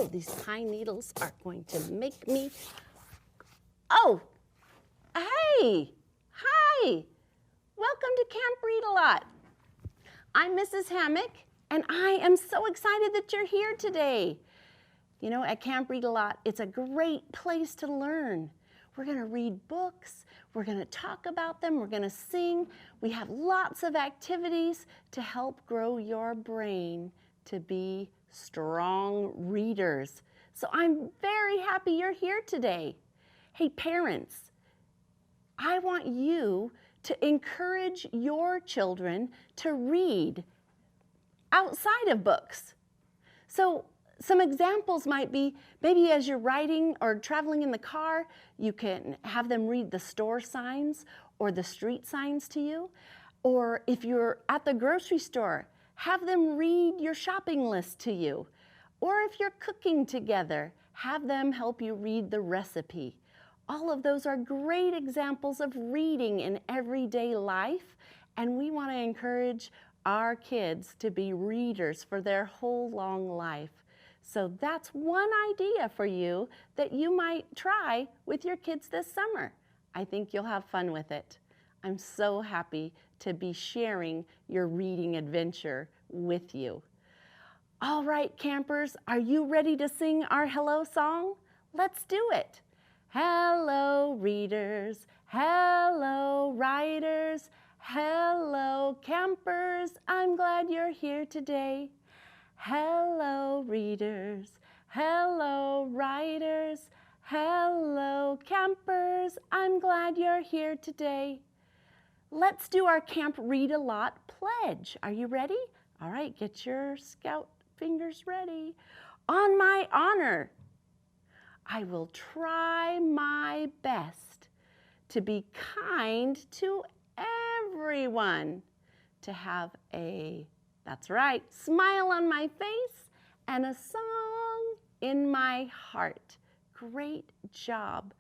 Oh, these pine needles are going to make me, oh, hey, hi, welcome to Camp Read-A-Lot. I'm Mrs. Hammock, and I am so excited that you're here today. You know, at Camp Read-A-Lot, it's a great place to learn. We're gonna read books, we're gonna talk about them, we're gonna sing. We have lots of activities to help grow your brain to be strong readers. So I'm very happy you're here today. Hey parents, I want you to encourage your children to read outside of books. So some examples might be, maybe as you're riding or traveling in the car, you can have them read the store signs or the street signs to you. Or if you're at the grocery store, have them read your shopping list to you. Or if you're cooking together, have them help you read the recipe. All of those are great examples of reading in everyday life, and we want to encourage our kids to be readers for their whole long life. So that's one idea for you that you might try with your kids this summer. I think you'll have fun with it. I'm so happy to be sharing your reading adventure with you. All right, campers, are you ready to sing our hello song? Let's do it. Hello, readers. Hello, writers. Hello, campers. I'm glad you're here today. Hello, readers. Hello, writers. Hello, campers. I'm glad you're here today. Let's do our Camp Read-A-Lot pledge. Are you ready? All right, get your scout fingers ready. On my honor, I will try my best to be kind to everyone, to have a, that's right, smile on my face and a song in my heart. Great job.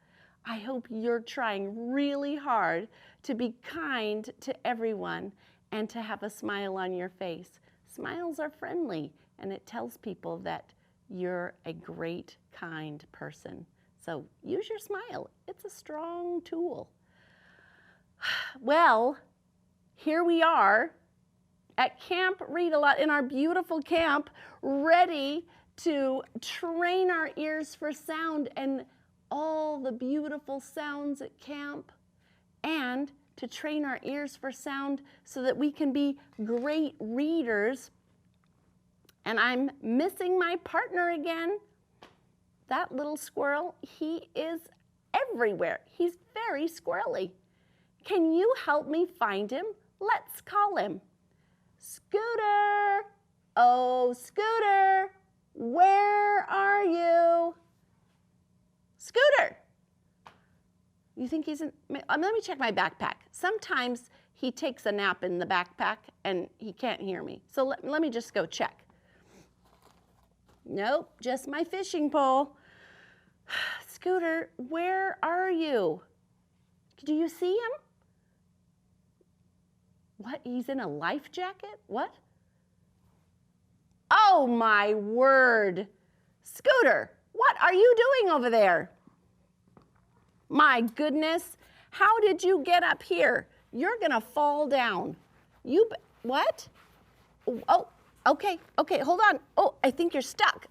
I hope you're trying really hard to be kind to everyone and to have a smile on your face. Smiles are friendly, and it tells people that you're a great, kind person. So use your smile. It's a strong tool. Well, here we are at Camp Read-A-Lot, in our beautiful camp, ready to train our ears for sound and all the beautiful sounds at camp, and to train our ears for sound so that we can be great readers. And I'm missing my partner again. That little squirrel, he is everywhere. He's very squirrely. Can you help me find him? Let's call him. Scooter! Oh, Scooter, where are you? Scooter! You think he's in, let me check my backpack. Sometimes he takes a nap in the backpack and he can't hear me. So let me just go check. Nope, just my fishing pole. Scooter, where are you? Do you see him? What, he's in a life jacket? What? Oh my word. Scooter, what are you doing over there? My goodness, how did you get up here? You're gonna fall down. What? Oh, okay, hold on. Oh, I think you're stuck.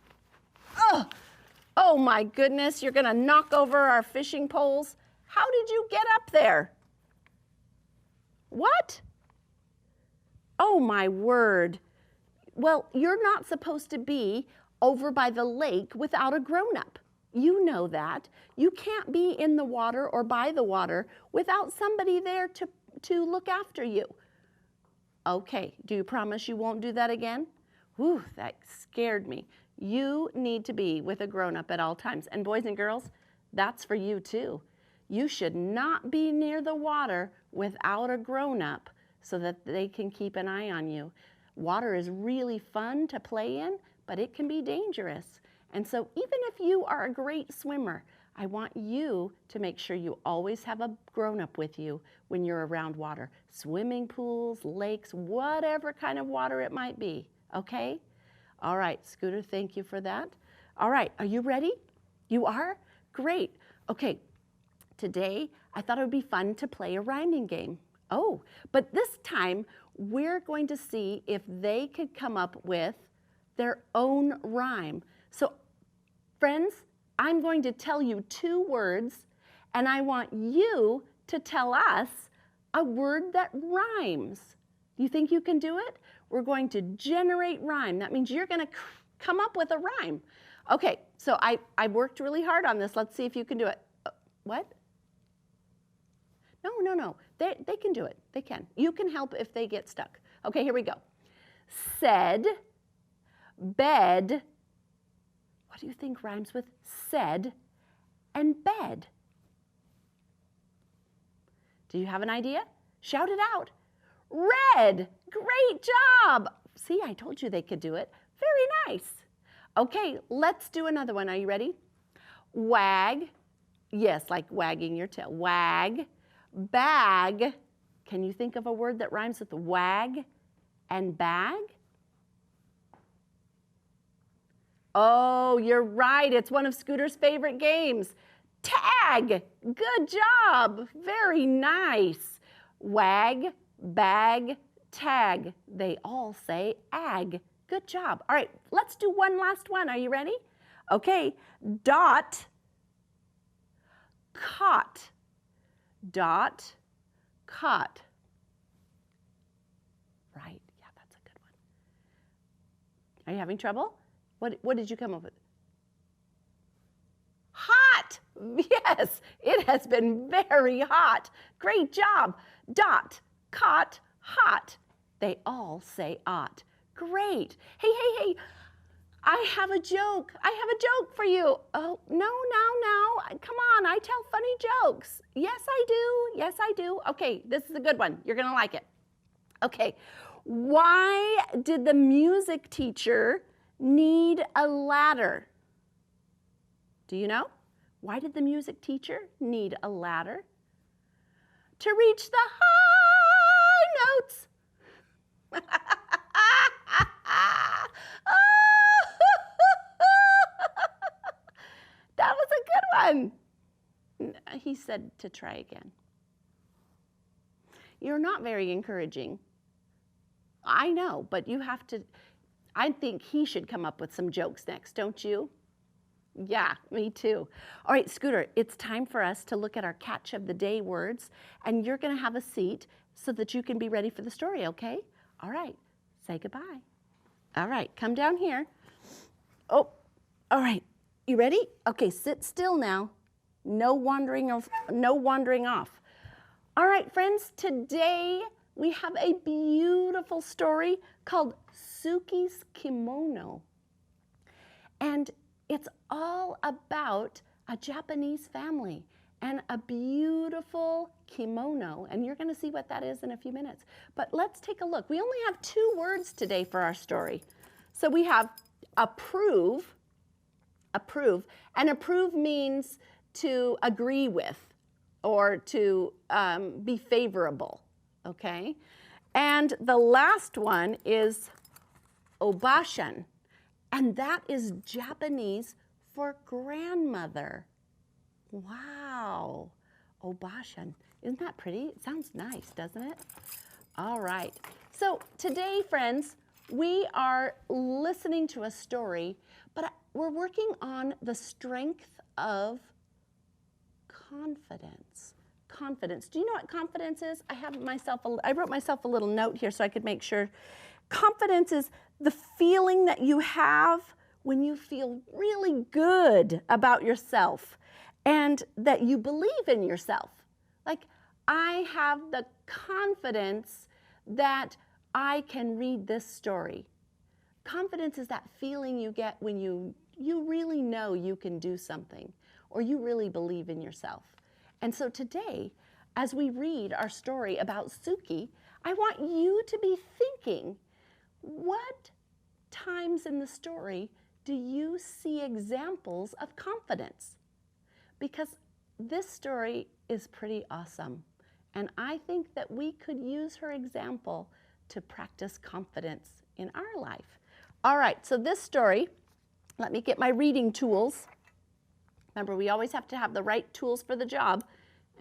Oh my goodness, you're gonna knock over our fishing poles. How did you get up there? What? Oh my word. Well, you're not supposed to be over by the lake without a grown-up. You know that. You can't be in the water or by the water without somebody there to look after you. Okay, do you promise you won't do that again? Whew, that scared me. You need to be with a grown-up at all times. And boys and girls, that's for you too. You should not be near the water without a grown-up so that they can keep an eye on you. Water is really fun to play in, but it can be dangerous. And so even if you are a great swimmer, I want you to make sure you always have a grown-up with you when you're around water. Swimming pools, lakes, whatever kind of water it might be, okay? All right, Scooter, thank you for that. All right, are you ready? You are? Great. Okay, today I thought it would be fun to play a rhyming game. Oh, but this time we're going to see if they could come up with their own rhyme. So friends, I'm going to tell you 2 words, and I want you to tell us a word that rhymes. Do you think you can do it? We're going to generate rhyme. That means you're going to come up with a rhyme. Okay, so I worked really hard on this. Let's see if you can do it. What? No. They can do it. They can. You can help if they get stuck. Okay, here we go. Said, bed. What do you think rhymes with said and bed? Do you have an idea? Shout it out. Red. Great job. See, I told you they could do it. Very nice. Okay, let's do another one. Are you ready? Wag. Yes, like wagging your tail. Wag. Bag. Can you think of a word that rhymes with wag and bag? Oh, you're right. It's one of Scooter's favorite games. Tag. Good job. Very nice. Wag, bag, tag. They all say ag. Good job. All right, let's do one last one. Are you ready? Okay. Dot, caught. Dot, caught. Right. Yeah, that's a good one. Are you having trouble? What did you come up with? Hot. Yes, it has been very hot. Great job. Dot, caught, hot. They all say ought. Great. Hey. I have a joke. I have a joke for you. Oh, no. Come on, I tell funny jokes. Yes, I do. Okay, this is a good one. You're going to like it. Okay, why did the music teacher need a ladder? Do you know? Why did the music teacher need a ladder? To reach the high notes. That was a good one. He said to try again. You're not very encouraging. I know, but you have to, I think he should come up with some jokes next, don't you? Yeah, me too. All right, Scooter, it's time for us to look at our catch of the day words, and you're going to have a seat so that you can be ready for the story, okay? All right, say goodbye. All right, come down here. Oh, all right, you ready? Okay, sit still now. No wandering off. All right, friends, today we have a beautiful story called Suki's Kimono. And it's all about a Japanese family and a beautiful kimono. And you're going to see what that is in a few minutes. But let's take a look. We only have 2 words today for our story. So we have approve. And approve means to agree with or to be favorable, okay? And the last one is obashan. And that is Japanese for grandmother. Wow, obashan. Isn't that pretty? It sounds nice, doesn't it? All right. So today, friends, we are listening to a story, but we're working on the strength of confidence. Confidence. Do you know what confidence is? I wrote myself a little note here so I could make sure. Confidence is the feeling that you have when you feel really good about yourself and that you believe in yourself. Like, I have the confidence that I can read this story. Confidence is that feeling you get when you really know you can do something or you really believe in yourself. And so today, as we read our story about Suki, I want you to be thinking, what times in the story do you see examples of confidence? Because this story is pretty awesome. And I think that we could use her example to practice confidence in our life. All right, so this story Let me get my reading tools. Remember, we always have to have the right tools for the job,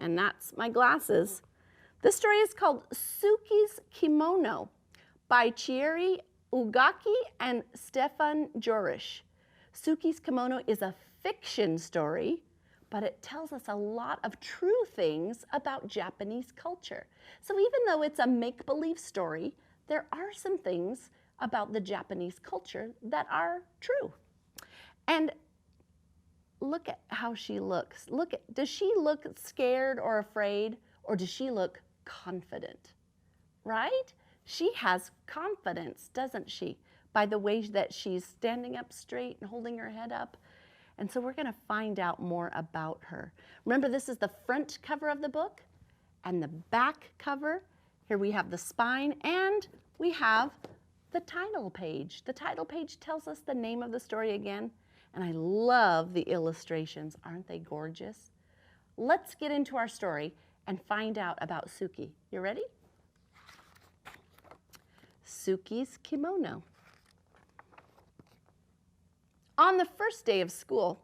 and that's my glasses. This story is called Suki's Kimono by Chieri Ugaki and Stefan Jorisch. Suki's Kimono is a fiction story, but it tells us a lot of true things about Japanese culture. So even though it's a make-believe story, there are some things about the Japanese culture that are true. And look at how she looks. Does she look scared or afraid, or does she look confident? Right? She has confidence, doesn't she? By the way that she's standing up straight and holding her head up. And so we're going to find out more about her. Remember, this is the front cover of the book and the back cover. Here we have the spine and we have the title page. The title page tells us the name of the story again. And I love the illustrations. Aren't they gorgeous? Let's get into our story and find out about Suki. You ready? Suki's Kimono. On the first day of school,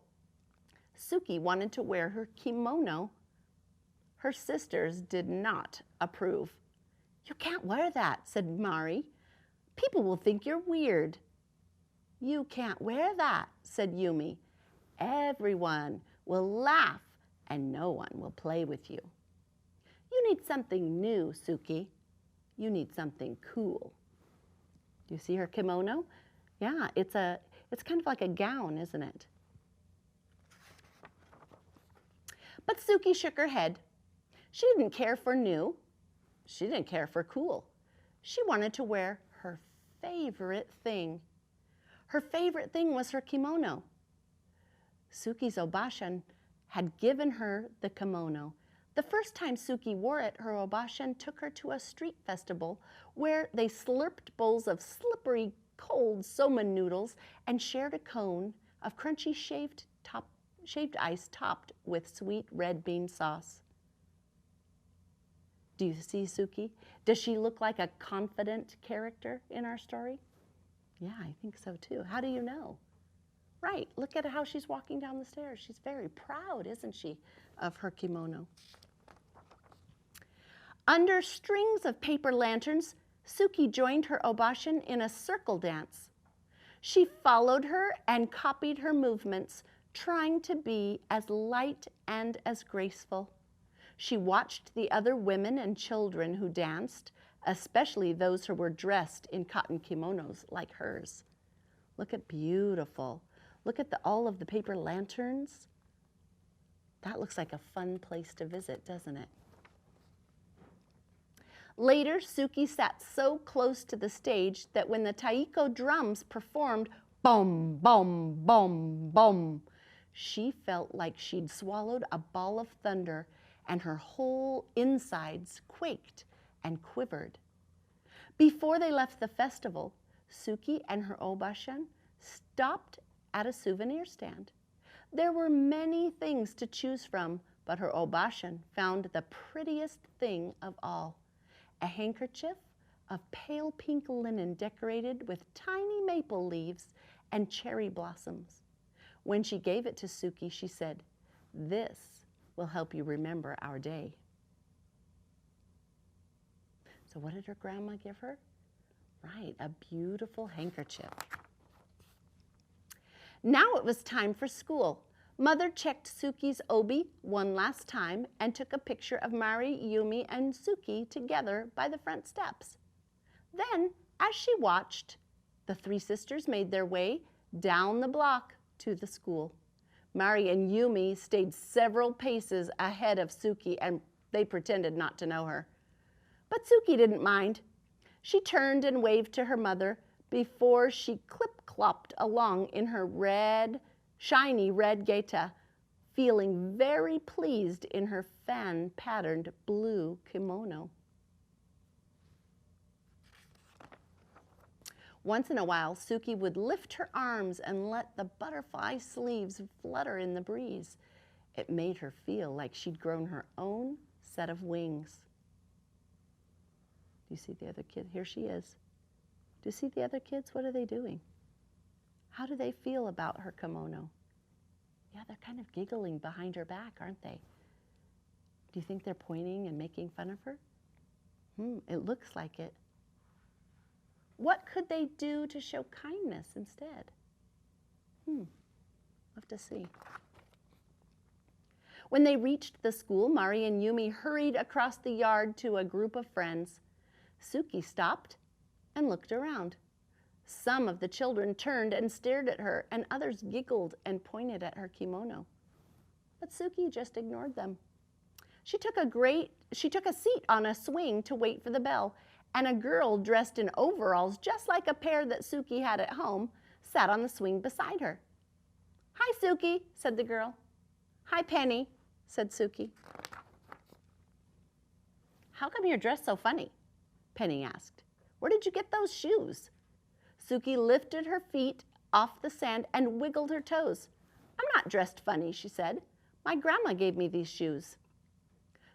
Suki wanted to wear her kimono. Her sisters did not approve. "You can't wear that," said Mari. "People will think you're weird." "You can't wear that," said Yumi. "Everyone will laugh and no one will play with you. You need something new, Suki. You need something cool." Do you see her kimono? Yeah, it's kind of like a gown, isn't it? But Suki shook her head. She didn't care for new. She didn't care for cool. She wanted to wear her favorite thing. Her favorite thing was her kimono. Suki's Obashan had given her the kimono. The first time Suki wore it, her Obashan took her to a street festival where they slurped bowls of slippery, cold soma noodles and shared a cone of crunchy shaved ice topped with sweet red bean sauce. Do you see Suki? Does she look like a confident character in our story? Yeah, I think so too. How do you know? Right, look at how she's walking down the stairs. She's very proud, isn't she, of her kimono. Under strings of paper lanterns, Suki joined her Obashan in a circle dance. She followed her and copied her movements, trying to be as light and as graceful. She watched the other women and children who danced, especially those who were dressed in cotton kimonos like hers. Look at beautiful. Look at all of the paper lanterns. That looks like a fun place to visit, doesn't it? Later, Suki sat so close to the stage that when the taiko drums performed, boom, boom, boom, boom, she felt like she'd swallowed a ball of thunder and her whole insides quaked and quivered. Before they left the festival, Suki and her Obashan stopped at a souvenir stand. There were many things to choose from, but her Obashan found the prettiest thing of all. A handkerchief of pale pink linen decorated with tiny maple leaves and cherry blossoms. When she gave it to Suki, she said, "This will help you remember our day." So what did her grandma give her? Right, a beautiful handkerchief. Now it was time for school. Mother checked Suki's obi one last time and took a picture of Mari, Yumi, and Suki together by the front steps. Then, as she watched, the three sisters made their way down the block to the school. Mari and Yumi stayed several paces ahead of Suki and they pretended not to know her. But Suki didn't mind. She turned and waved to her mother before she clip-clopped along in her shiny red geta, feeling very pleased in her fan-patterned blue kimono. Once in a while, Suki would lift her arms and let the butterfly sleeves flutter in the breeze. It made her feel like she'd grown her own set of wings. Do you see the other kid? Here she is. Do you see the other kids? What are they doing? How do they feel about her kimono? Yeah, they're kind of giggling behind her back, aren't they? Do you think they're pointing and making fun of her? It looks like it. What could they do to show kindness instead? We'll have to see. When they reached the school, Mari and Yumi hurried across the yard to a group of friends. Suki stopped and looked around. Some of the children turned and stared at her, and others giggled and pointed at her kimono. But Suki just ignored them. She took a seat on a swing to wait for the bell, and a girl dressed in overalls, just like a pair that Suki had at home, sat on the swing beside her. "Hi, Suki," said the girl. "Hi, Penny," said Suki. "How come you're dressed so funny?" Penny asked. "Where did you get those shoes?" Suki lifted her feet off the sand and wiggled her toes. "I'm not dressed funny," she said. "My grandma gave me these shoes."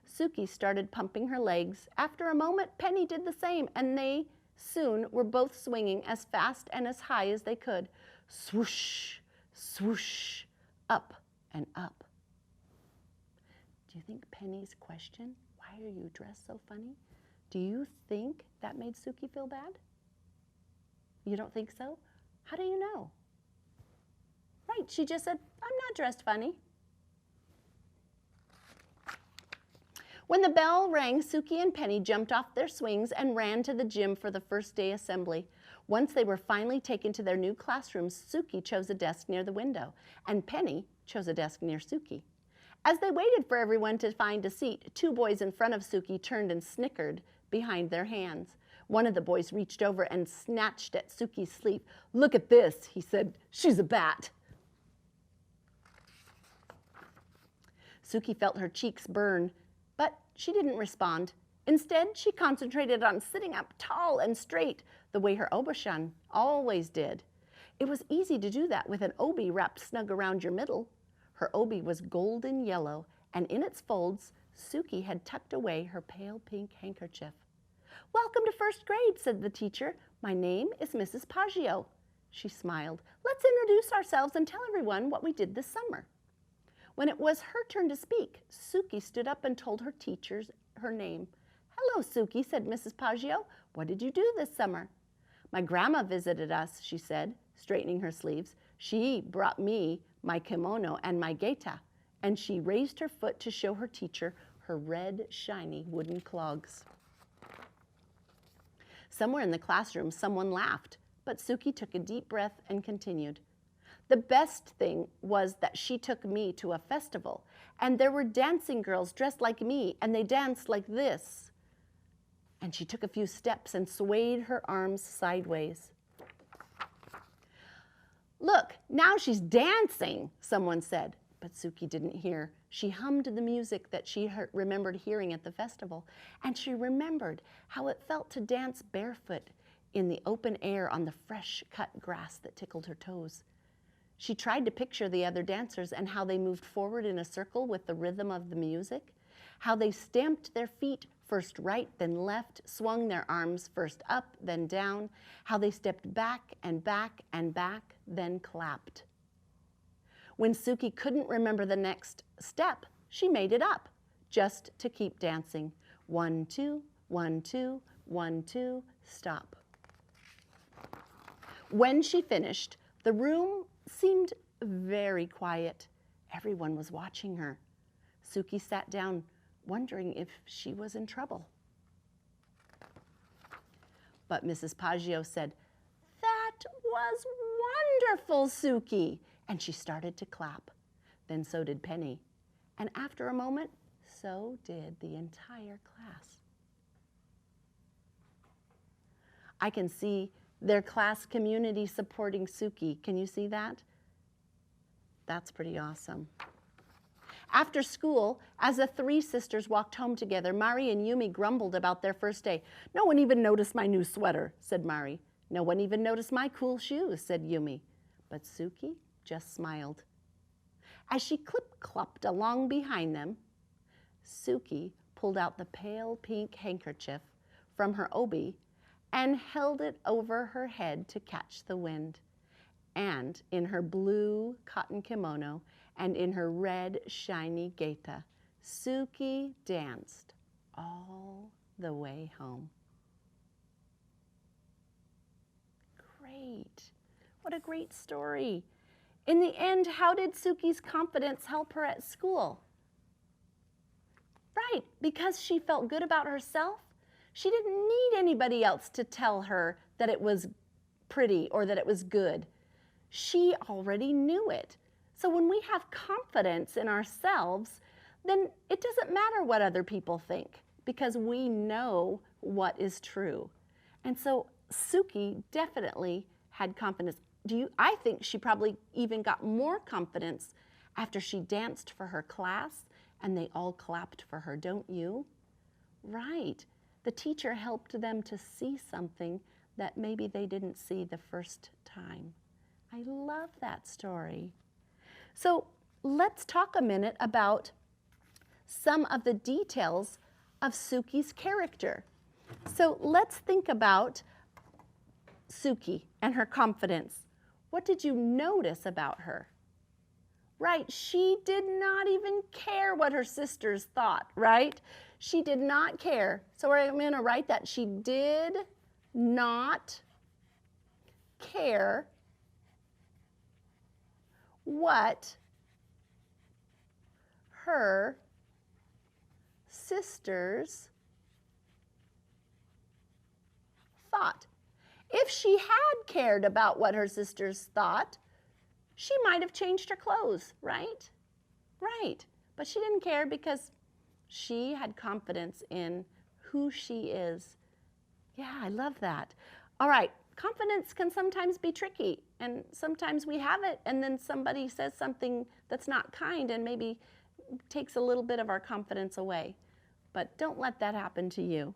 Suki started pumping her legs. After a moment, Penny did the same, and they soon were both swinging as fast and as high as they could. Swoosh, swoosh, up and up. Do you think Penny's question, "Why are you dressed so funny?" do you think that made Suki feel bad? You don't think so? How do you know? Right, she just said, "I'm not dressed funny." When the bell rang, Suki and Penny jumped off their swings and ran to the gym for the first day assembly. Once they were finally taken to their new classrooms, Suki chose a desk near the window, and Penny chose a desk near Suki. As they waited for everyone to find a seat, two boys in front of Suki turned and snickered behind their hands. One of the boys reached over and snatched at Suki's sleeve. "Look at this," he said. "She's a bat." Suki felt her cheeks burn, but she didn't respond. Instead, she concentrated on sitting up tall and straight, the way her obashan always did. It was easy to do that with an obi wrapped snug around your middle. Her obi was golden yellow, and in its folds, Suki had tucked away her pale pink handkerchief. "Welcome to first grade," said the teacher. "My name is Mrs. Paggio." She smiled. "Let's introduce ourselves and tell everyone what we did this summer." When it was her turn to speak, Suki stood up and told her teachers her name. "Hello, Suki," said Mrs. Paggio. "What did you do this summer?" "My grandma visited us," she said, straightening her sleeves. "She brought me my kimono and my gaita," and she raised her foot to show her teacher her red, shiny wooden clogs. Somewhere in the classroom, someone laughed, but Suki took a deep breath and continued. "The best thing was that she took me to a festival, and there were dancing girls dressed like me, and they danced like this." And she took a few steps and swayed her arms sideways. "Look, now she's dancing," someone said, but Suki didn't hear. She hummed the music that she remembered hearing at the festival, and she remembered how it felt to dance barefoot in the open air on the fresh-cut grass that tickled her toes. She tried to picture the other dancers and how they moved forward in a circle with the rhythm of the music, how they stamped their feet first right, then left, swung their arms first up, then down, how they stepped back and back and back, then clapped. When Suki couldn't remember the next step, she made it up, just to keep dancing. 1, 2, 1, 2, 1, 2, stop. When she finished, the room seemed very quiet. Everyone was watching her. Suki sat down, wondering if she was in trouble. But Mrs. Paggio said, "That was wonderful, Suki," and she started to clap. Then so did Penny. And after a moment, so did the entire class. I can see their class community supporting Suki. Can you see that? That's pretty awesome. After school, as the three sisters walked home together, Mari and Yumi grumbled about their first day. "No one even noticed my new sweater," said Mari. "No one even noticed my cool shoes," said Yumi. But Suki just smiled. As she clip-clopped along behind them, Suki pulled out the pale pink handkerchief from her obi and held it over her head to catch the wind. and in her blue cotton kimono and in her red shiny geita, Suki danced all the way home. Great. What a great story. In the end, how did Suki's confidence help her at school? Right, because she felt good about herself. She didn't need anybody else to tell her that it was pretty or that it was good. She already knew it. So when we have confidence in ourselves, then it doesn't matter what other people think because we know what is true. And so Suki definitely had confidence. I think she probably even got more confidence after she danced for her class and they all clapped for her, don't you? Right. The teacher helped them to see something that maybe they didn't see the first time. I love that story. So let's talk a minute about some of the details of Suki's character. So let's think about Suki and her confidence. What did you notice about her? Right, she did not even care what her sisters thought, right? She did not care. So I'm going to write that. She did not care what her sisters thought. If she had cared about what her sisters thought, she might have changed her clothes, right? Right. But she didn't care because she had confidence in who she is. Yeah, I love that. All right, confidence can sometimes be tricky, and sometimes we have it, and then somebody says something that's not kind and maybe takes a little bit of our confidence away. But don't let that happen to you.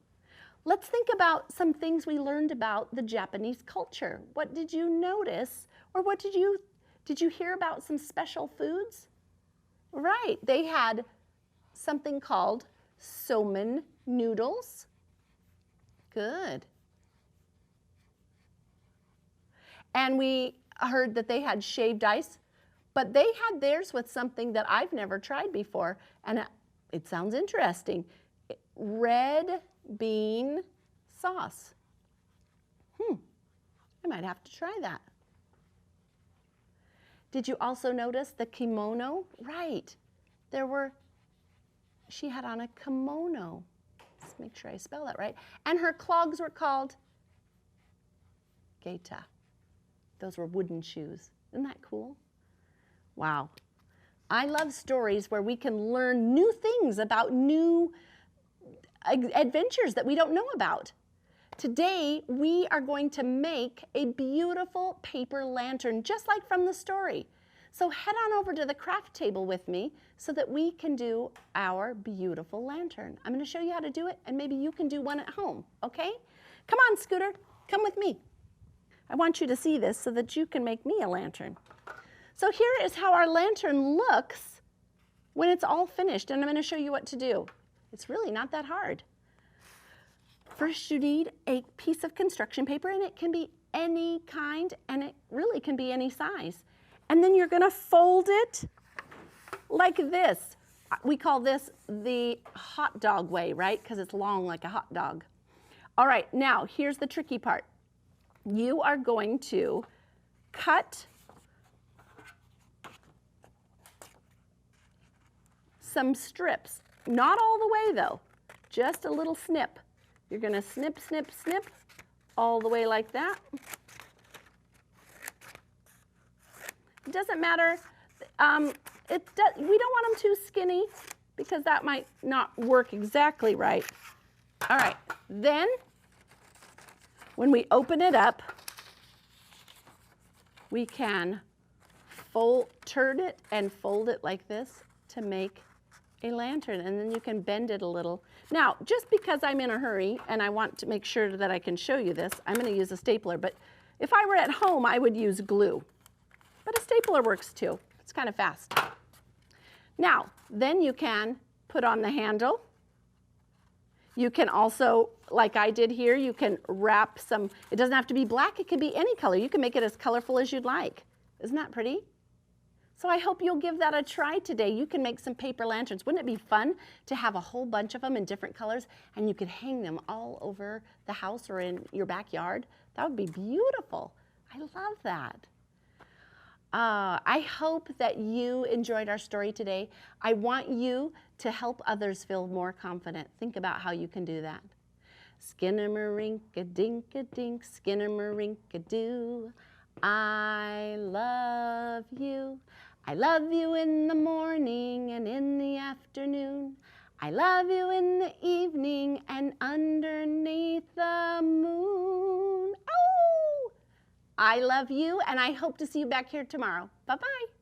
Let's think about some things we learned about the Japanese culture. What did you notice, or what did you hear about some special foods? Right, they had something called somen noodles. Good. And we heard that they had shaved ice, but they had theirs with something that I've never tried before, and it sounds interesting. Red bean sauce. I might have to try that. Did you also notice the kimono? Right. She had on a kimono. Let's make sure I spell that right. And her clogs were called geita. Those were wooden shoes. Isn't that cool? Wow. I love stories where we can learn new things about new adventures that we don't know about. Today, we are going to make a beautiful paper lantern, just like from the story. So head on over to the craft table with me so that we can do our beautiful lantern. I'm going to show you how to do it, and maybe you can do one at home, okay? Come on, Scooter, come with me. I want you to see this so that you can make me a lantern. So here is how our lantern looks when it's all finished, and I'm going to show you what to do. It's really not that hard. First, you need a piece of construction paper, and it can be any kind, and it really can be any size. And then you're going to fold it like this. We call this the hot dog way, right? Because it's long like a hot dog. All right, now here's the tricky part. You are going to cut some strips. Not all the way though, just a little snip. You're going to snip, snip, snip all the way like that. It doesn't matter. We don't want them too skinny because that might not work exactly right. All right, then when we open it up, we can turn it and fold it like this to make a lantern, and then you can bend it a little. Now, just because I'm in a hurry and I want to make sure that I can show you this, I'm going to use a stapler, but if I were at home, I would use glue. But a stapler works too. It's kind of fast. Now, then you can put on the handle. You can also, like I did here, you can wrap some, it doesn't have to be black, it could be any color. You can make it as colorful as you'd like. Isn't that pretty? So I hope you'll give that a try today. You can make some paper lanterns. Wouldn't it be fun to have a whole bunch of them in different colors and you could hang them all over the house or in your backyard? That would be beautiful. I love that. I hope that you enjoyed our story today. I want you to help others feel more confident. Think about how you can do that. Skinnamarink-a-dink-a-dink, skinnamarink-a-doo. I love you. I love you in the morning and in the afternoon. I love you in the evening and underneath the moon. Oh! I love you, and I hope to see you back here tomorrow. Bye-bye.